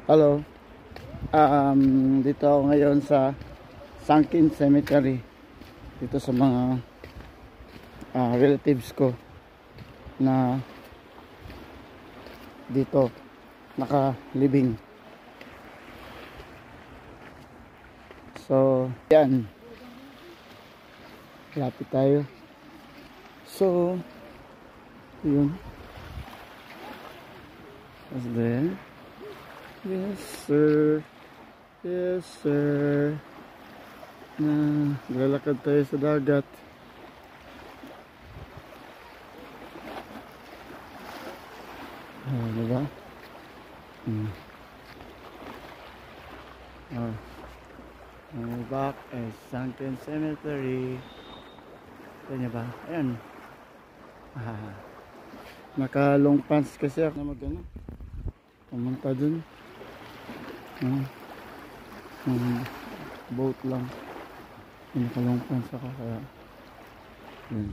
Hello. Dito ako ngayon sa Sunken Cemetery. Dito sa mga relatives ko na dito nakalibing. So, yan. Lapit tayo. So, yun. What's there? Yes, sir. Yes, sir. Lalakad tayo sa dagat. Diba? We're back at Sunken Cemetery. Ito niya ba? Ayan. Naka long pants kasi ako na magano. Pumunta dun. Boat lang. Naka long pants ako kaya. Yun.